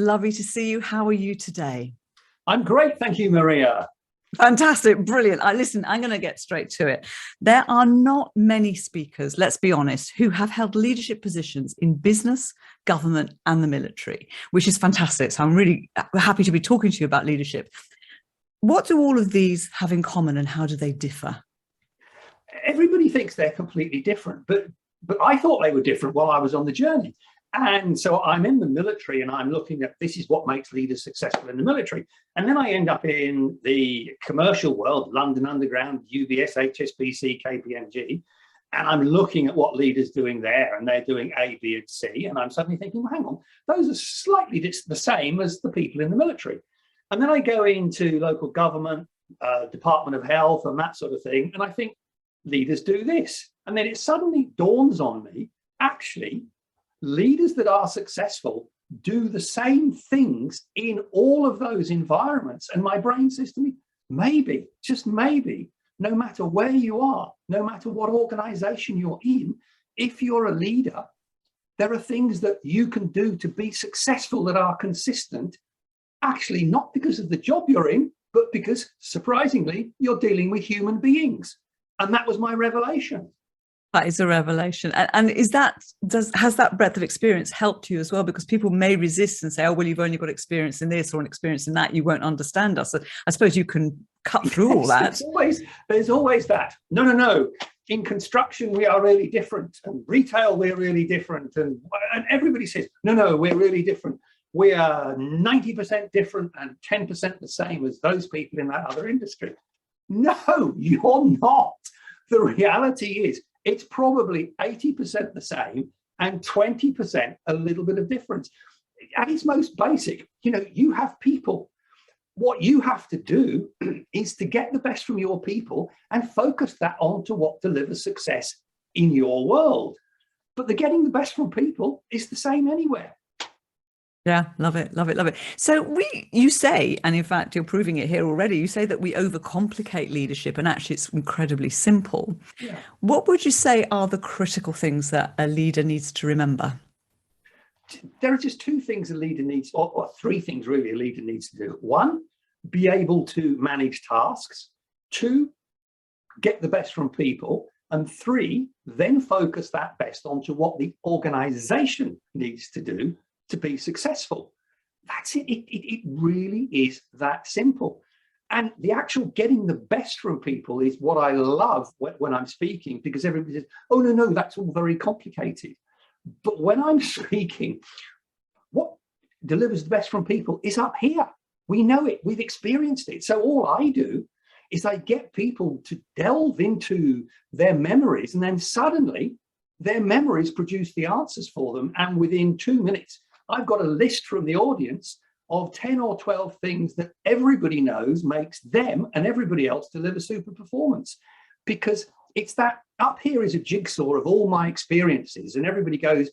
lovely to see you. How are you today? I'm great, thank you, Maria. Fantastic, brilliant. Listen, I'm going to get straight to it. There are not many speakers, let's be honest, who have held leadership positions in business, government, and the military, which is fantastic. So I'm really happy to be talking to you about leadership. What do all of these have in common, and how do they differ? Everybody thinks they're completely different, but I thought they were different while I was on the journey. And so I'm in the military and I'm looking at this is what makes leaders successful in the military. And then I end up in the commercial world, London Underground, UBS, HSBC, KPMG. And I'm looking at what leaders doing there, and they're doing A, B, and C. And I'm suddenly thinking, well, hang on, those are slightly the same as the people in the military. And then I go into local government, Department of Health and that sort of thing. And I think leaders do this. And then it suddenly dawns on me, actually, leaders that are successful do the same things in all of those environments. And my brain says to me, maybe, just maybe, no matter where you are, no matter what organization you're in, if you're a leader, there are things that you can do to be successful that are consistent, actually not because of the job you're in, but because, surprisingly, you're dealing with human beings. And that was my revelation. That is a revelation. And has that breadth of experience helped you as well? Because people may resist and say, oh, well, you've only got experience in this or an experience in that, you won't understand us. So I suppose you can cut through all that. There's always that. No. In construction, we are really different. And retail, we're really different. And everybody says, no, we're really different. We are 90% different and 10% the same as those people in that other industry. No, you're not. The reality is, it's probably 80% the same and 20% a little bit of difference. At its most basic, you have people. What you have to do is to get the best from your people and focus that onto what delivers success in your world. But the getting the best from people is the same anywhere. Yeah, love it. So you say, and in fact, you're proving it here already, you say that we overcomplicate leadership and actually it's incredibly simple. Yeah. What would you say are the critical things that a leader needs to remember? There are just two things a leader needs, or three things really a leader needs to do. One, be able to manage tasks. Two, get the best from people. And three, then focus that best onto what the organization needs to do to be successful. That's it. It really is that simple. And the actual getting the best from people is what I love when I'm speaking, because everybody says, oh, no, that's all very complicated. But when I'm speaking, what delivers the best from people is up here. We know it. We've experienced it. So all I do is I get people to delve into their memories, and then suddenly their memories produce the answers for them. And within 2 minutes, I've got a list from the audience of 10 or 12 things that everybody knows makes them and everybody else deliver super performance. Because it's that up here is a jigsaw of all my experiences, and everybody goes,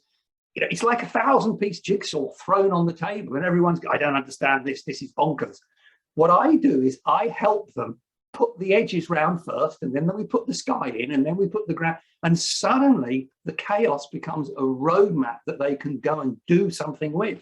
it's like a 1,000-piece jigsaw thrown on the table, and everyone's, I don't understand this is bonkers. What I do is I help them put the edges round first, and then we put the sky in, and then we put the ground, and suddenly the chaos becomes a roadmap that they can go and do something with.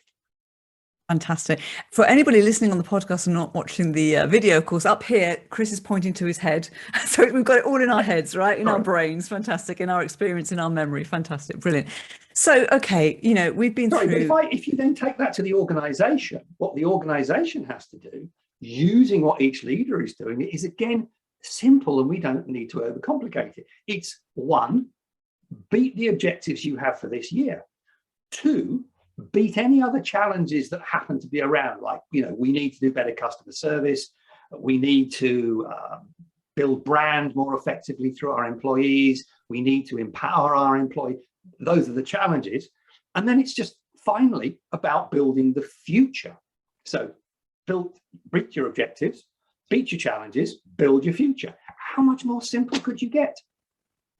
Fantastic. For anybody listening on the podcast and not watching the video, of course, up here, Chris is pointing to his head. So we've got it all in our heads, right? In our brains. Fantastic. In our experience, in our memory. Fantastic. Brilliant. So, okay, we've been through. But if you then take that to the organization, what the organization has to do, using what each leader is doing, is again simple, and we don't need to overcomplicate it. It's one, beat the objectives you have for this year. Two, beat any other challenges that happen to be around, like, we need to do better customer service. We need to build brand more effectively through our employees. We need to empower our employees. Those are the challenges. And then it's just finally about building the future. So beat your objectives, beat your challenges, build your future. How much more simple could you get?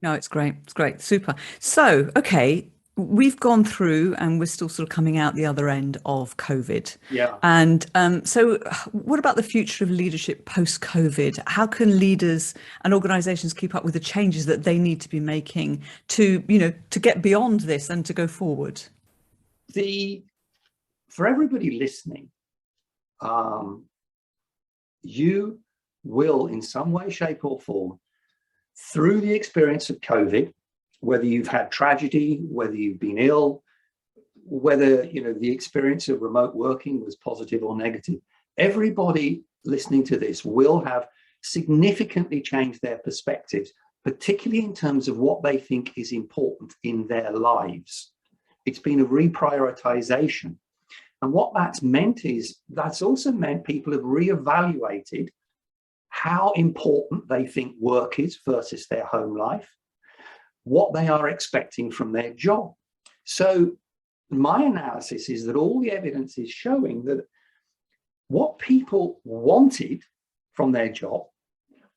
No, it's great. It's great. Super. So, okay, we've gone through and we're still sort of coming out the other end of COVID. Yeah. And so what about the future of leadership post-COVID? How can leaders and organizations keep up with the changes that they need to be making to get beyond this and to go forward? The for everybody listening, you will in some way, shape or form, through the experience of COVID, whether you've had tragedy, whether you've been ill, whether the experience of remote working was positive or negative, everybody listening to this will have significantly changed their perspectives, particularly in terms of what they think is important in their lives. It's been a reprioritization. And what that's meant is, that's also meant people have reevaluated how important they think work is versus their home life, what they are expecting from their job. So my analysis is that all the evidence is showing that what people wanted from their job,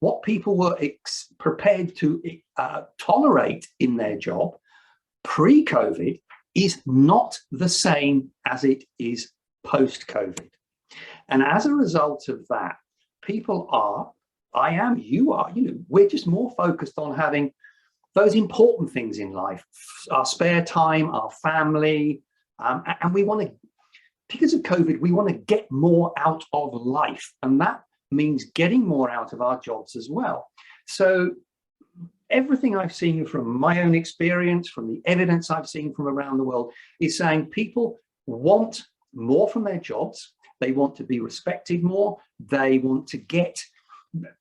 what people were prepared to tolerate in their job pre-COVID, is not the same as it is post-COVID. And as a result of that, people are, I am, you are, we're just more focused on having those important things in life, our spare time, our family, and we want to, because of COVID, we want to get more out of life. And that means getting more out of our jobs as well. So everything I've seen from my own experience, from the evidence I've seen from around the world, is saying people want more from their jobs. They want to be respected more. They want to get,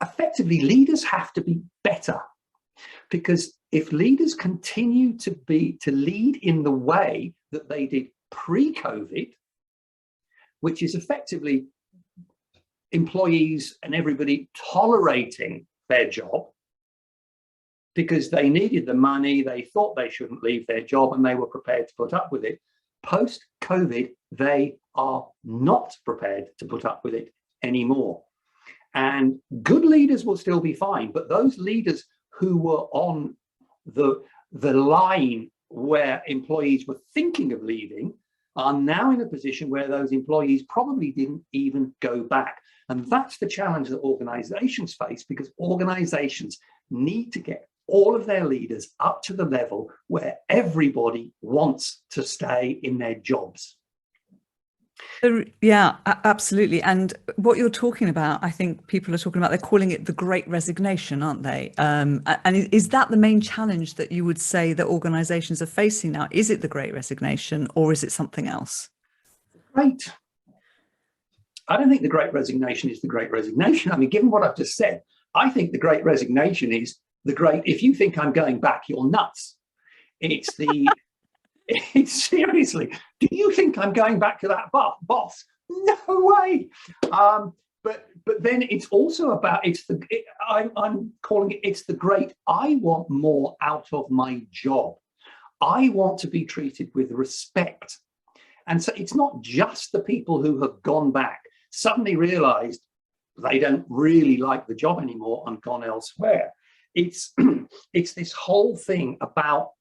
effectively, leaders have to be better. Because if leaders continue to lead in the way that they did pre-COVID, which is effectively employees and everybody tolerating their job because they needed the money, they thought they shouldn't leave their job, and they were prepared to put up with it. Post-COVID, they are not prepared to put up with it anymore. And good leaders will still be fine, but those leaders who were on the line where employees were thinking of leaving are now in a position where those employees probably didn't even go back. And that's the challenge that organizations face, because organizations need to get all of their leaders up to the level where everybody wants to stay in their jobs. Yeah, absolutely. And what you're talking about, I think people are talking about, they're calling it the Great Resignation, aren't they? And is that the main challenge that you would say that organizations are facing now? Is it the Great Resignation, or is it something else? Right. I don't think the Great Resignation is the Great Resignation. I mean, given what I've just said, I think the Great Resignation is the great, if you think I'm going back, you're nuts. It's the, it's seriously, do you think I'm going back to that boss? No way. But then it's also about, I'm calling it, it's the great, I want more out of my job. I want to be treated with respect. And so it's not just the people who have gone back, suddenly realized they don't really like the job anymore and gone elsewhere. It's this whole thing about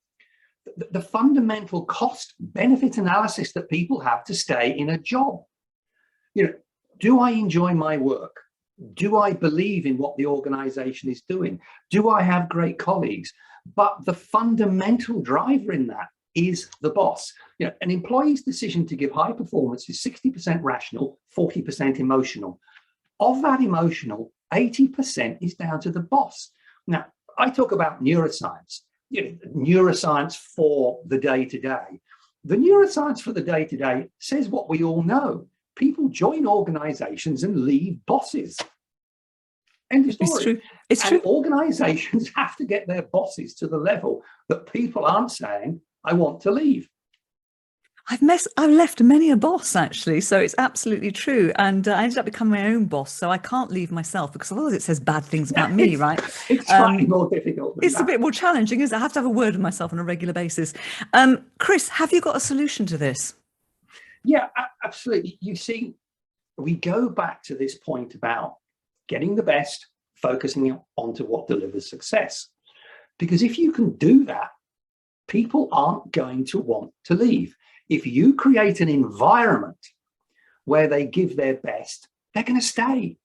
the fundamental cost benefit analysis that people have to stay in a job. Do I enjoy my work? Do I believe in what the organization is doing? Do I have great colleagues? But the fundamental driver in that is the boss. An employee's decision to give high performance is 60% rational, 40% emotional. Of that emotional, 80% is down to the boss. Now, I talk about neuroscience, neuroscience for the day-to-day. The neuroscience for the day-to-day says what we all know. People join organizations and leave bosses. End of story. It's true. It's true. Organizations have to get their bosses to the level that people aren't saying, I want to leave. I've left many a boss, actually, so it's absolutely true. And I ended up becoming my own boss, so I can't leave myself, because otherwise it says bad things about me, right? It's slightly more difficult. It's a bit more challenging, isn't it? I have to have a word with myself on a regular basis. Chris, have you got a solution to this? Yeah, absolutely. You see, we go back to this point about getting the best, focusing onto what delivers success. Because if you can do that, people aren't going to want to leave. If you create an environment where they give their best, they're going to stay.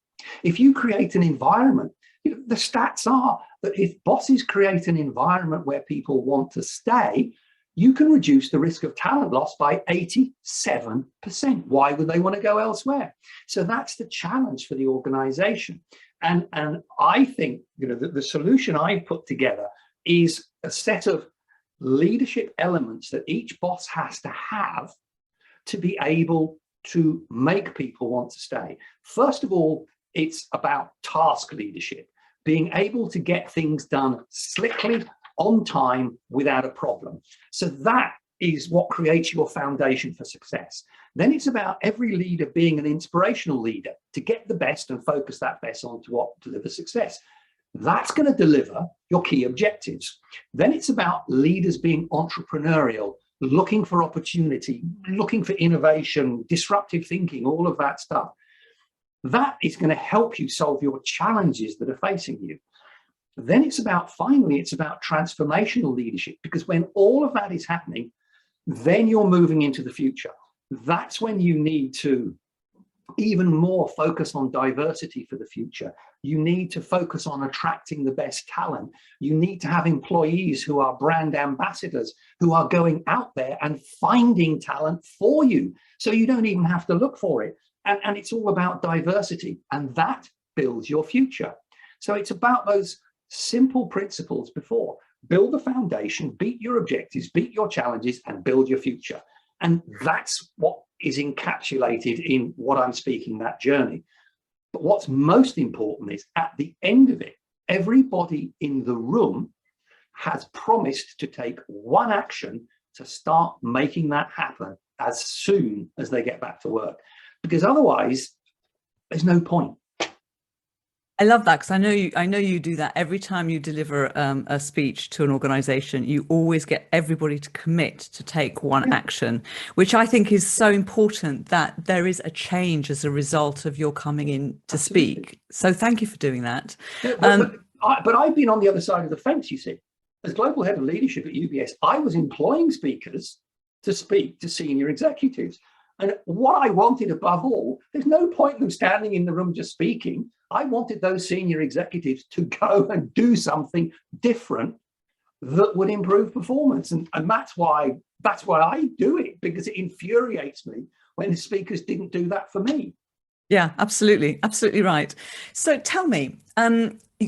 If you create an environment, the stats are that if bosses create an environment where people want to stay, you can reduce the risk of talent loss by 87%. Why would they want to go elsewhere? So that's the challenge for the organization. And I think, the solution I've put together is a set of leadership elements that each boss has to have to be able to make people want to stay. First of all, it's about task leadership, being able to get things done slickly, on time, without a problem. So that is what creates your foundation for success. Then it's about every leader being an inspirational leader to get the best and focus that best onto what delivers success. That's going to deliver your key objectives. Then it's about leaders being entrepreneurial, looking for opportunity, looking for innovation, disruptive thinking, all of that stuff. That is going to help you solve your challenges that are facing you. Then it's about transformational leadership, because when all of that is happening, then you're moving into the future. That's when you need to even more focus on diversity for the future. You need to focus on attracting the best talent. You need to have employees who are brand ambassadors, who are going out there and finding talent for you, so you don't even have to look for it. And it's all about diversity, and that builds your future. So it's about those simple principles before. Build the foundation, beat your objectives, beat your challenges, and build your future. And that's what is encapsulated in what I'm speaking, that journey. But what's most important is, at the end of it, everybody in the room has promised to take one action to start making that happen as soon as they get back to work. Because otherwise, there's no point. I love that, because I know you do that every time you deliver a speech to an organization. You always get everybody to commit to take one action, which I think is so important, that there is a change as a result of your coming in to speak. So thank you for doing that. But I've been on the other side of the fence, you see. As global head of leadership at UBS, I was employing speakers to speak to senior executives. And what I wanted above all, there's no point in them standing in the room just speaking. I wanted those senior executives to go and do something different that would improve performance. And that's why I do it, because it infuriates me when the speakers didn't do that for me. Yeah, absolutely. Absolutely right. So tell me,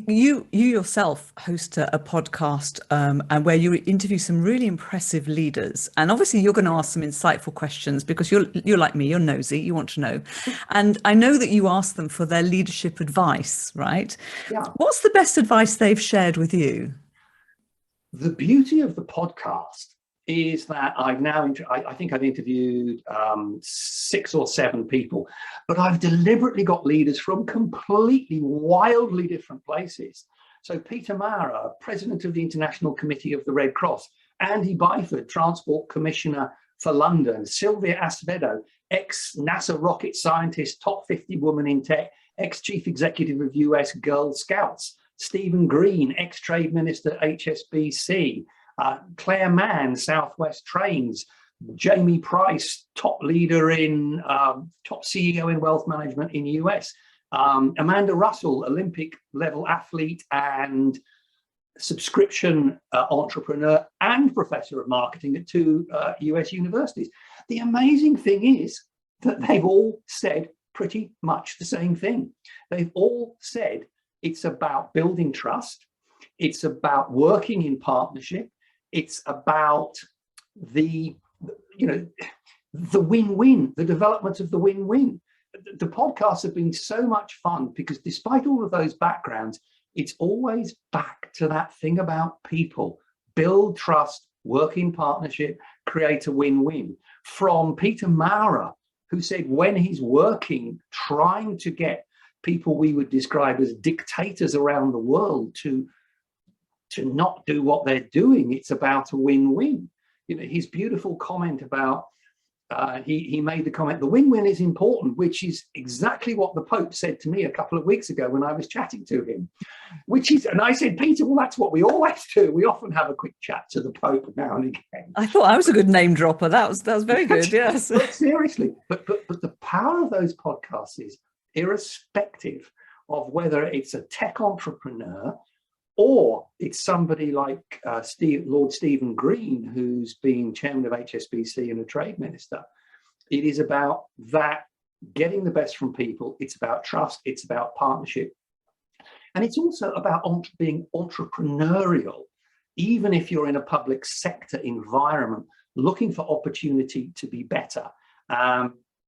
you yourself host a podcast and where you interview some really impressive leaders. And obviously you're going to ask some insightful questions, because you're like me, you're nosy, you want to know. And I know that you ask them for their leadership advice, right? Yeah. What's the best advice they've shared with you? The beauty of the podcast is that I think I've interviewed 6 or 7 people, but I've deliberately got leaders from completely wildly different places. So Peter Maurer, president of the International Committee of the Red Cross, Andy Byford, Transport Commissioner for London, Sylvia Acevedo, ex-NASA rocket scientist, top 50 woman in tech, ex-chief executive of US Girl Scouts, Stephen Green, ex-trade minister HSBC, Claire Mann, Southwest Trains, Jamie Price, top leader in top CEO in wealth management in US, Amanda Russell, Olympic level athlete and subscription entrepreneur and professor of marketing at 2 US universities. The amazing thing is that they've all said pretty much the same thing. They've all said it's about building trust. It's about working in partnership. It's about the win-win, the development of the win-win. The podcasts have been so much fun because despite all of those backgrounds, it's always back to that thing about people. Build trust, work in partnership, create a win-win. From Peter Maurer, who said when he's working, trying to get people we would describe as dictators around the world to not do what they're doing, it's about a win-win. His beautiful comment about, he made the comment, the win-win is important, which is exactly what the Pope said to me a couple of weeks ago when I was chatting to him, and I said, Peter, well, that's what we always do. We often have a quick chat to the Pope now and again. I thought I was a good name dropper. That was very good, yes. But seriously, but the power of those podcasts is irrespective of whether it's a tech entrepreneur Or it's somebody like Lord Stephen Green, who's been chairman of HSBC and a trade minister. It is about that, getting the best from people. It's about trust. It's about partnership. And it's also about being entrepreneurial, even if you're in a public sector environment, looking for opportunity to be better.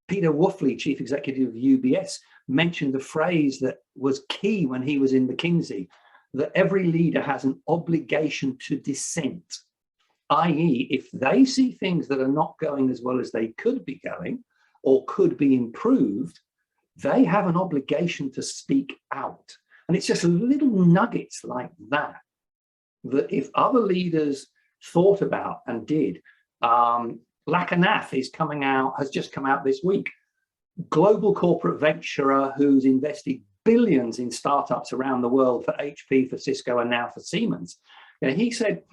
Peter Wolfley, chief executive of UBS, mentioned the phrase that was key when he was in McKinsey, that every leader has an obligation to dissent, i.e., if they see things that are not going as well as they could be going or could be improved, they have an obligation to speak out. And it's just little nuggets like that, that if other leaders thought about and did, Lakanaf has just come out this week, global corporate venturer who's invested billions in startups around the world for HP, for Cisco, and now for Siemens. He said,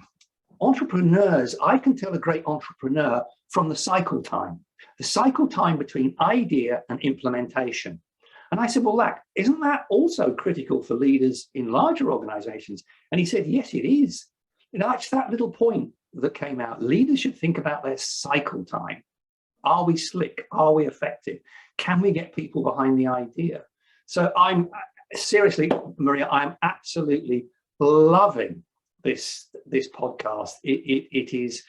entrepreneurs, I can tell a great entrepreneur from the cycle time between idea and implementation. And I said, well, isn't that also critical for leaders in larger organizations? And he said, yes, it is. It's that little point that came out. Leaders should think about their cycle time. Are we slick? Are we effective? Can we get people behind the idea? So I'm seriously, Maria, I'm absolutely loving this podcast. It is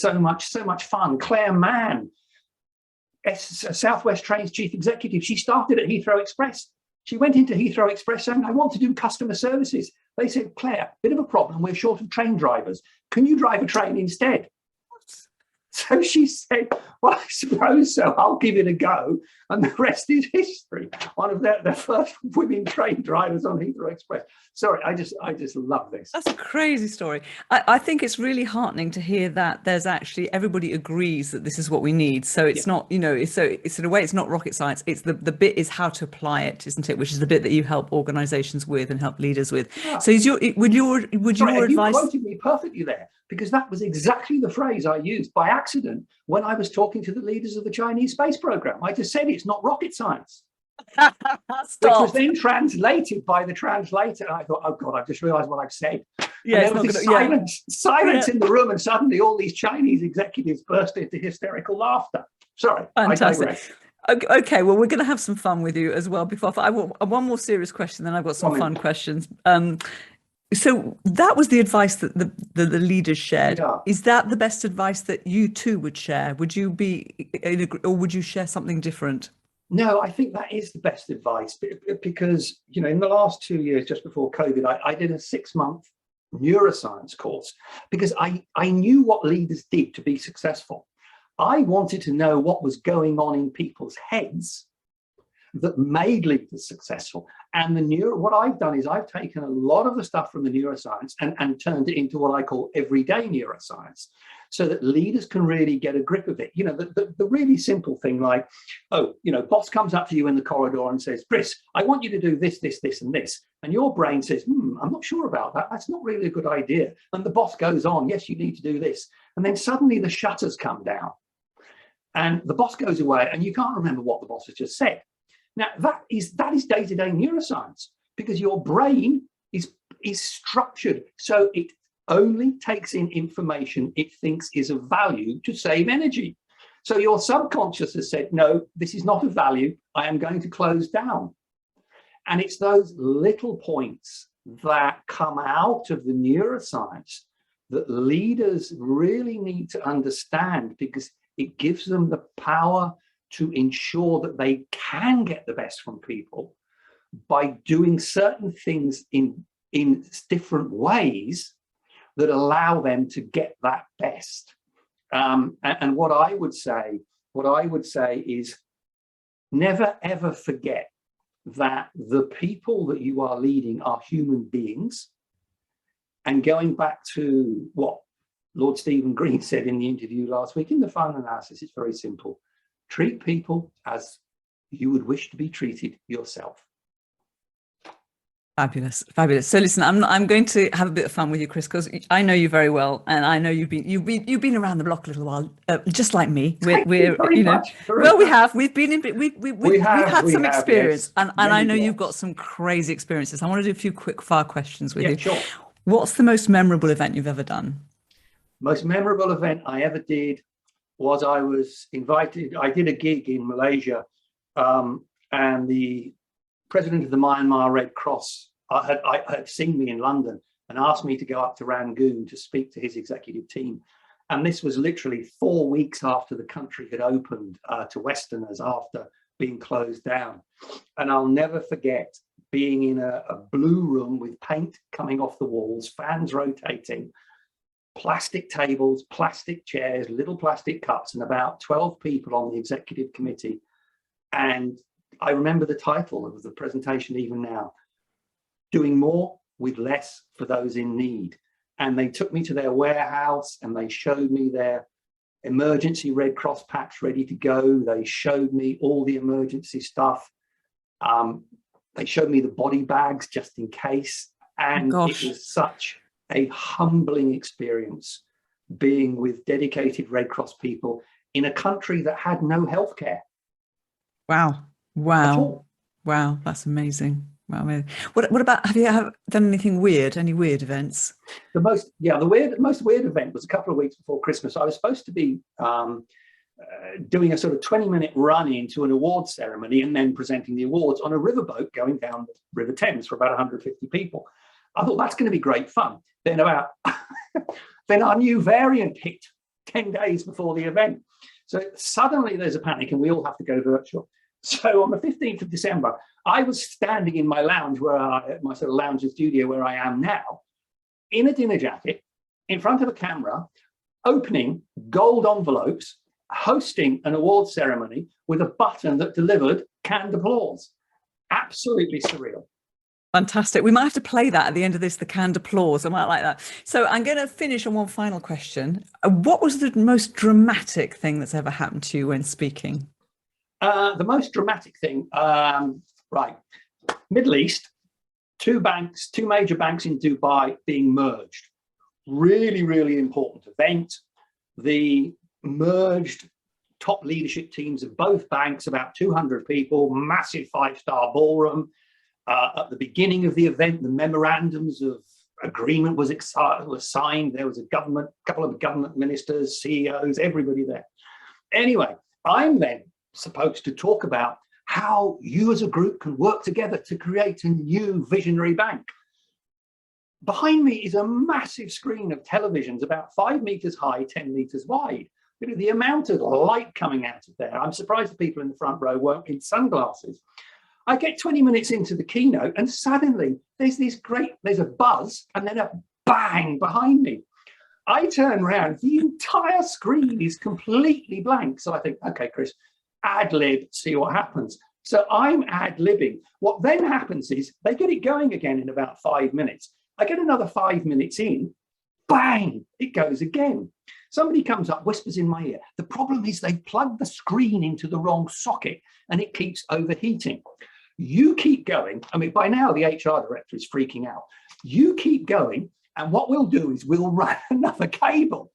so much fun. Claire Mann, Southwest Trains chief executive, she started at Heathrow Express. She went into Heathrow Express saying, I want to do customer services. They said, Claire, bit of a problem. We're short of train drivers. Can you drive a train instead? So she said, well, I suppose so. I'll give it a go. And the rest is history. One of the first women train drivers on Heathrow Express. Sorry, I just love this. That's a crazy story. I think it's really heartening to hear that there's actually, everybody agrees that this is what we need. So it's not, it's in a way, it's not rocket science. It's the bit is how to apply it, isn't it? Which is the bit that you help organizations with and help leaders with. Yeah. So would your advice? You quoted me perfectly there, because that was exactly the phrase I used by accident when I was talking to the leaders of the Chinese space program. I just said it's not rocket science. Which was then translated by the translator. And I thought, oh God, I've just realized what I've said. Yeah, and there was silence in the room, and suddenly all these Chinese executives burst into hysterical laughter. Sorry, fantastic. I digress. Okay, well, we're going to have some fun with you as well. Before I want one more serious question, then I've got some fun questions. So that was the advice that the leaders shared. Yeah. Is that the best advice that you too would share? Would you or would you share something different? No, I think that is the best advice, because, in the last 2 years, just before COVID, I did a 6-month neuroscience course because I knew what leaders did to be successful. I wanted to know what was going on in people's heads that made leaders successful. And what I've done is I've taken a lot of the stuff from the neuroscience and turned it into what I call everyday neuroscience, so that leaders can really get a grip of it. The really simple thing like, boss comes up to you in the corridor and says, Chris, I want you to do this, this, this, and this. And your brain says, I'm not sure about that. That's not really a good idea. And the boss goes on, yes, you need to do this. And then suddenly the shutters come down and the boss goes away and you can't remember what the boss has just said. Now, that is day-to-day neuroscience, because your brain is structured so it only takes in information it thinks is of value to save energy. So your subconscious has said, no, this is not of value. I am going to close down. And it's those little points that come out of the neuroscience that leaders really need to understand, because it gives them the power to ensure that they can get the best from people by doing certain things in different ways that allow them to get that best. And what I would say is never ever forget that the people that you are leading are human beings. And going back to what Lord Stephen Green said in the interview last week in the final analysis, it's very simple. Treat people as you would wish to be treated yourself. Fabulous, fabulous. So listen, I'm going to have a bit of fun with you, Chris, because I know you very well, and I know you've been around the block a little while, just like me. We've had some experience, yes. And I know you've got some crazy experiences. I want to do a few quick fire questions with you. Sure. What's the most memorable event you've ever done? Most memorable event I ever did was I was invited. I did a gig in Malaysia, and the president of the Myanmar Red Cross had seen me in London and asked me to go up to Rangoon to speak to his executive team. And this was literally 4 weeks after the country had opened to Westerners after being closed down. And I'll never forget being in a blue room with paint coming off the walls, fans rotating, plastic tables, plastic chairs, little plastic cups, and about 12 people on the executive committee. And I remember the title of the presentation even now, Doing More with Less for Those in Need. And they took me to their warehouse and they showed me their emergency Red Cross packs ready to go. They showed me all the emergency stuff. They showed me the body bags just in case. And it was such a humbling experience being with dedicated Red Cross people in a country that had no healthcare. Wow. That's amazing. Wow. What about, have you done anything weird, any weird events? The most weird event was a couple of weeks before Christmas. I was supposed to be doing a sort of 20-minute run into an awards ceremony and then presenting the awards on a riverboat going down the River Thames for about 150 people. I thought that's going to be great fun. Then then our new variant hit 10 days before the event. So suddenly there's a panic and we all have to go virtual. So on the 15th of December, I was standing in my lounge my sort of lounge and studio where I am now, in a dinner jacket, in front of a camera, opening gold envelopes, hosting an award ceremony with a button that delivered canned applause. Absolutely surreal. Fantastic. We might have to play that at the end of this, the canned applause. I might like that. So I'm going to finish on one final question. What was the most dramatic thing that's ever happened to you when speaking? The most dramatic thing, right. Middle East, two major banks in Dubai being merged. Really, really important event. The merged top leadership teams of both banks, about 200 people, massive 5-star ballroom. At the beginning of the event, the memorandums of agreement was signed. There was a couple of government ministers, CEOs, everybody there. Anyway, I'm then supposed to talk about how you as a group can work together to create a new visionary bank. Behind me is a massive screen of televisions about 5 meters high, 10 meters wide. You know, the amount of light coming out of there, I'm surprised the people in the front row weren't in sunglasses. I get 20 minutes into the keynote and suddenly there's a buzz and then a bang behind me. I turn around, the entire screen is completely blank. So I think, okay, Chris, ad lib, see what happens. So I'm ad libbing. What then happens is they get it going again in about 5 minutes. I get another 5 minutes in, bang, it goes again. Somebody comes up, whispers in my ear. The problem is they plugged the screen into the wrong socket and it keeps overheating. You keep going. I mean, by now the HR director is freaking out. You keep going, and what we'll do is we'll run another cable.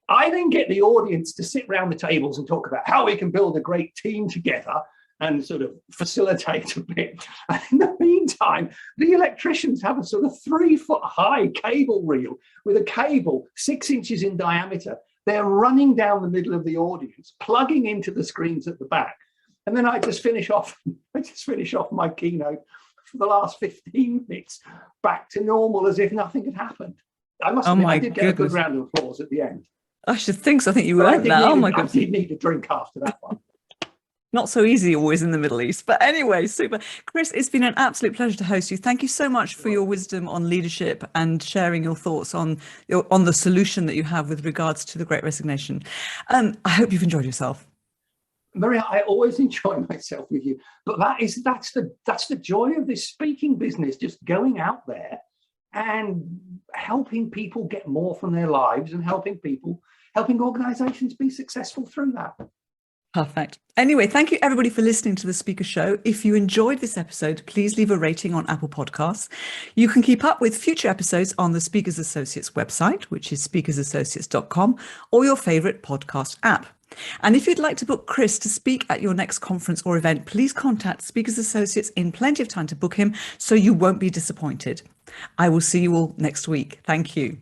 I then get the audience to sit around the tables and talk about how we can build a great team together and sort of facilitate a bit. And in the meantime, the electricians have a sort of 3-foot high cable reel with a cable 6 inches in diameter. They're running down the middle of the audience, plugging into the screens at the back. And then I just finish off my keynote for the last 15 minutes back to normal as if nothing had happened. I must admit, I did get a good round of applause at the end. I should think so. I think you earned that. Oh my goodness. I did need a drink after that one. Not so easy always in the Middle East. But anyway, super. Chris, it's been an absolute pleasure to host you. Thank you so much for your wisdom on leadership and sharing your thoughts on the solution that you have with regards to the Great Resignation. I hope you've enjoyed yourself. Maria, I always enjoy myself with you, but that's the joy of this speaking business, just going out there and helping people get more from their lives and helping organizations be successful through that. Perfect. Anyway, thank you everybody for listening to the Speaker Show. If you enjoyed this episode, please leave a rating on Apple Podcasts. You can keep up with future episodes on the Speakers Associates website, which is speakersassociates.com, or your favorite podcast app. And if you'd like to book Chris to speak at your next conference or event, please contact Speakers Associates in plenty of time to book him so you won't be disappointed. I will see you all next week. Thank you.